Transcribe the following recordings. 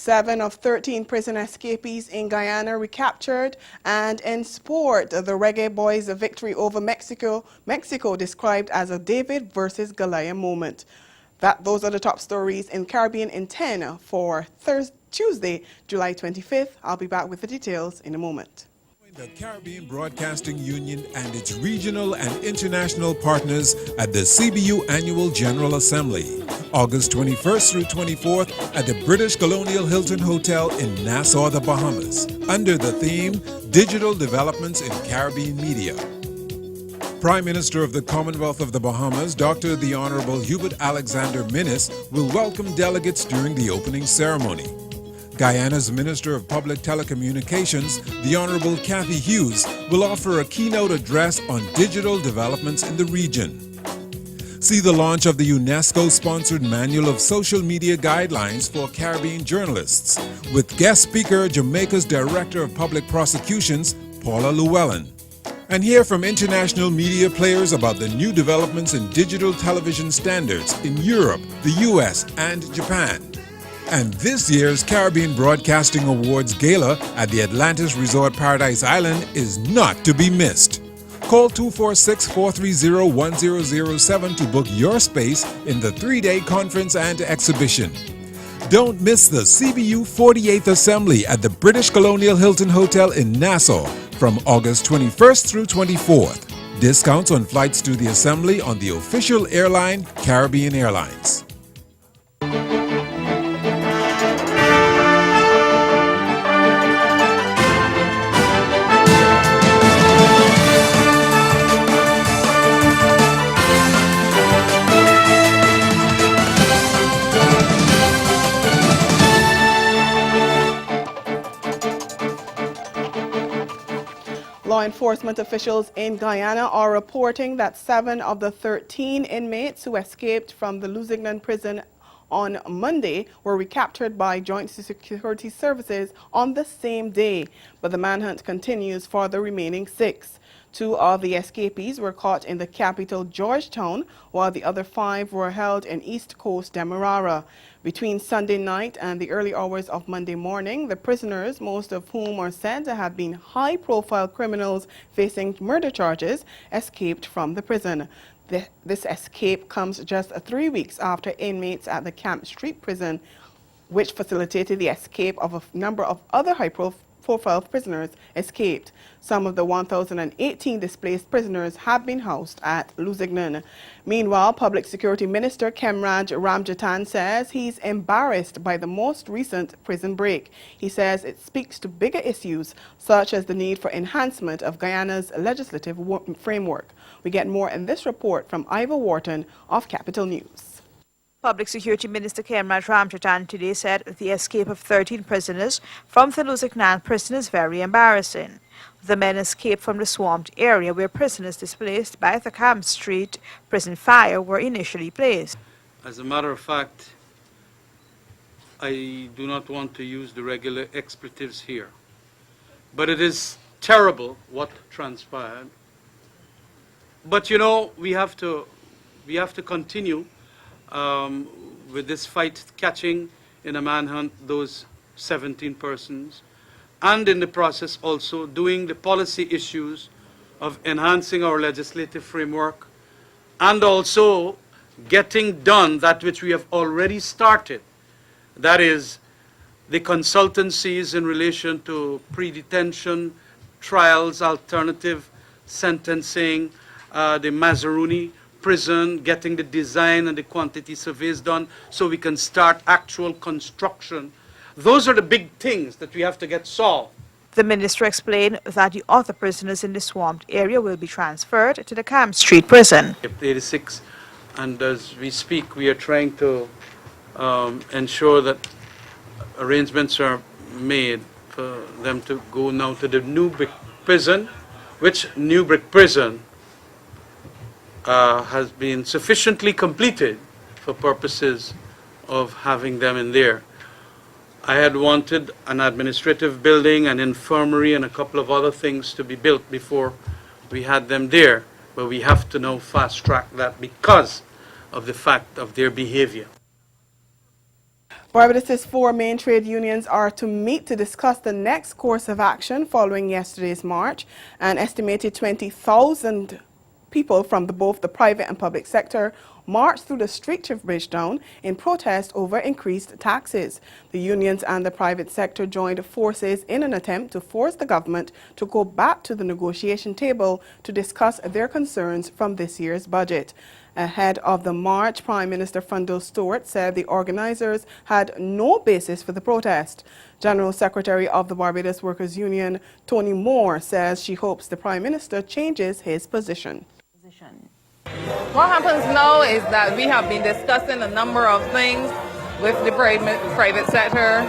7 of 13 prison escapees in Guyana recaptured, and in sport, the Reggae Boys' victory over Mexico described as a David versus Goliath moment. Those are the top stories in Caribbean in 10 for Tuesday, July 25th. I'll be back with the details in a moment. The Caribbean Broadcasting Union and its regional and international partners at the CBU Annual General Assembly, August 21st through 24th at the British Colonial Hilton Hotel in Nassau, the Bahamas, under the theme Digital Developments in Caribbean Media. Prime Minister of the Commonwealth of the Bahamas, Dr. the Honorable Hubert Alexander Minnis, will welcome delegates during the opening ceremony. Guyana's Minister of Public Telecommunications, the Honorable Kathy Hughes, will offer a keynote address on digital developments in the region. See the launch of the UNESCO-sponsored Manual of Social Media Guidelines for Caribbean Journalists, with guest speaker Jamaica's Director of Public Prosecutions, Paula Llewellyn. And hear from international media players about the new developments in digital television standards in Europe, the US, and Japan. And this year's Caribbean Broadcasting Awards Gala at the Atlantis Resort Paradise Island is not to be missed. Call 246-430-1007 to book your space in the 3-day conference and exhibition. Don't miss the CBU 48th Assembly at the British Colonial Hilton Hotel in Nassau from August 21st through 24th. Discounts on flights to the Assembly on the official airline, Caribbean Airlines. Law enforcement officials in Guyana are reporting that 7 of the 13 inmates who escaped from the Lusignan prison on Monday were recaptured by Joint Security Services on the same day, but the manhunt continues for the remaining 6. 2 of the escapees were caught in the capital, Georgetown, while the other 5 were held in East Coast Demerara. Between Sunday night and the early hours of Monday morning, the prisoners, most of whom are said to have been high-profile criminals facing murder charges, escaped from the prison. This escape comes just 3 weeks after inmates at the Camp Street prison, which facilitated the escape of a number of other high-profile prisoners, escaped. Some of the 1,018 displaced prisoners have been housed at Lusignan. Meanwhile, Public Security Minister Kemraj Ramjatan says he's embarrassed by the most recent prison break. He says it speaks to bigger issues, such as the need for enhancement of Guyana's legislative framework. We get more in this report from Ivor Wharton of Capital News. Public Security Minister Kemraj Ramjatan today said the escape of 13 prisoners from the Lusignan prison is very embarrassing. The men escaped from the swamped area where prisoners displaced by the Camp Street prison fire were initially placed. As a matter of fact, I do not want to use the regular expletives here, but it is terrible what transpired. But you know, we have to continue with this fight, catching in a manhunt those 17 persons, and in the process also doing the policy issues of enhancing our legislative framework, and also getting done that which we have already started, that is the consultancies in relation to pre-detention trials, alternative sentencing, the Mazaruni prison, getting the design and the quantity surveys done so we can start actual construction. Those are the big things that we have to get solved. The minister explained that the other prisoners in the swamped area will be transferred to the Camp Street prison. 86, and as we speak, we are trying to ensure that arrangements are made for them to go now to the Newbrick prison, which Newbrick prison has been sufficiently completed for purposes of having them in there. I had wanted an administrative building, an infirmary, and a couple of other things to be built before we had them there, but we have to now fast track that because of the fact of their behavior. Barbados' 4 main trade unions are to meet to discuss the next course of action following yesterday's march. An estimated 20,000 people from both the private and public sector marched through the streets of Bridgetown in protest over increased taxes. The unions and the private sector joined forces in an attempt to force the government to go back to the negotiation table to discuss their concerns from this year's budget. Ahead of the march, Prime Minister Fundle Stewart said the organizers had no basis for the protest. General Secretary of the Barbados Workers' Union, Tony Moore, says she hopes the Prime Minister changes his position. What happens now is that we have been discussing a number of things with the private sector.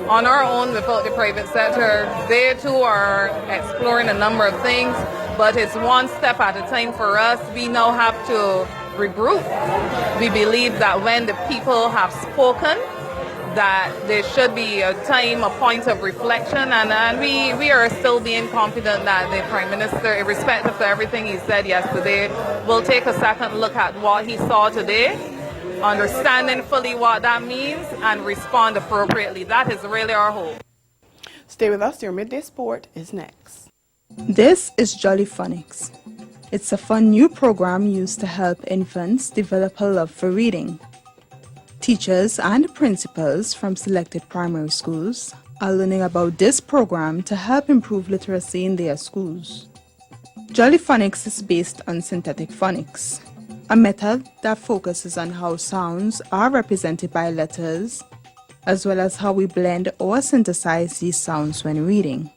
On our own, without the private sector, they too are exploring a number of things, but it's one step at a time for us. We now have to regroup. We believe that when the people have spoken, that there should be a time, a point of reflection, and we are still being confident that the Prime Minister, irrespective of everything he said yesterday, will take a second look at what he saw today, understanding fully what that means, and respond appropriately. That is really our hope. Stay with us. Your Midday Sport is next. This is Jolly Phonics. It's a fun new program used to help infants develop a love for reading. Teachers and principals from selected primary schools are learning about this program to help improve literacy in their schools. Jolly Phonics is based on synthetic phonics, a method that focuses on how sounds are represented by letters, as well as how we blend or synthesize these sounds when reading.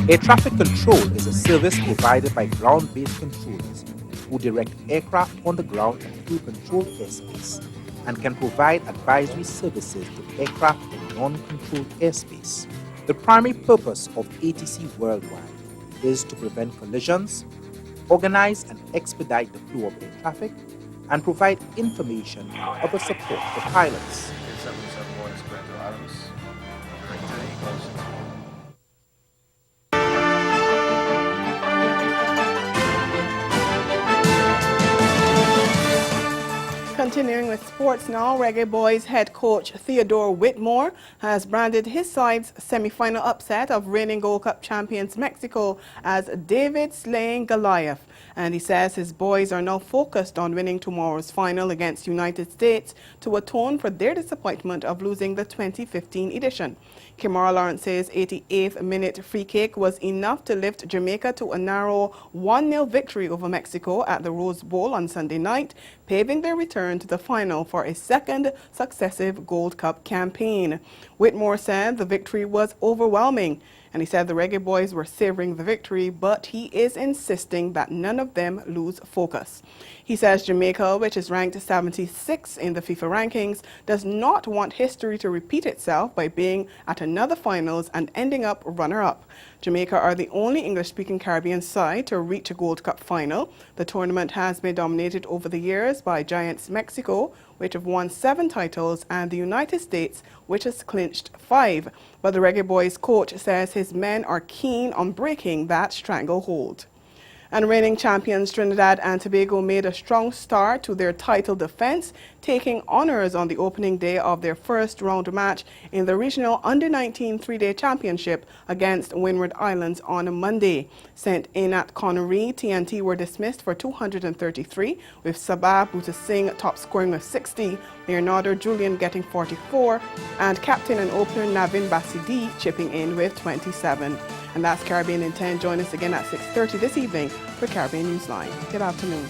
Air traffic control is a service provided by ground-based controllers who direct aircraft on the ground and through controlled airspace, and can provide advisory services to aircraft in non-controlled airspace. The primary purpose of ATC Worldwide is to prevent collisions, organize and expedite the flow of air traffic, and provide information and other support to pilots. Continuing with sports now, Reggae Boys head coach Theodore Whitmore has branded his side's semi-final upset of reigning Gold Cup champions Mexico as David slaying Goliath. And he says his boys are now focused on winning tomorrow's final against United States to atone for their disappointment of losing the 2015 edition. Kimara Lawrence's 88th minute free kick was enough to lift Jamaica to a narrow 1-0 victory over Mexico at the Rose Bowl on Sunday night, paving their return to the final for a second successive Gold Cup campaign. Whitmore said the victory was overwhelming, and he said the Reggae Boys were savoring the victory, but he is insisting that none of them lose focus. He says Jamaica, which is ranked 76 in the FIFA rankings, does not want history to repeat itself by being at another finals and ending up runner-up. Jamaica are the only English-speaking Caribbean side to reach a Gold Cup final. The tournament has been dominated over the years by giants Mexico, which have won 7 titles, and the United States, which has clinched 5. But the Reggae Boys coach says his men are keen on breaking that stranglehold. And reigning champions Trinidad and Tobago made a strong start to their title defense, taking honors on the opening day of their first round match in the regional Under-19 3-day championship against Windward Islands on Monday. Sent in at Connery, TNT were dismissed for 233, with Sabah Bhuta top scoring with 60, Leonardo Julian getting 44, and captain and opener Navin Basidi chipping in with 27. And that's Caribbean in 10. Join us again at 6:30 this evening for Caribbean Newsline. Good afternoon.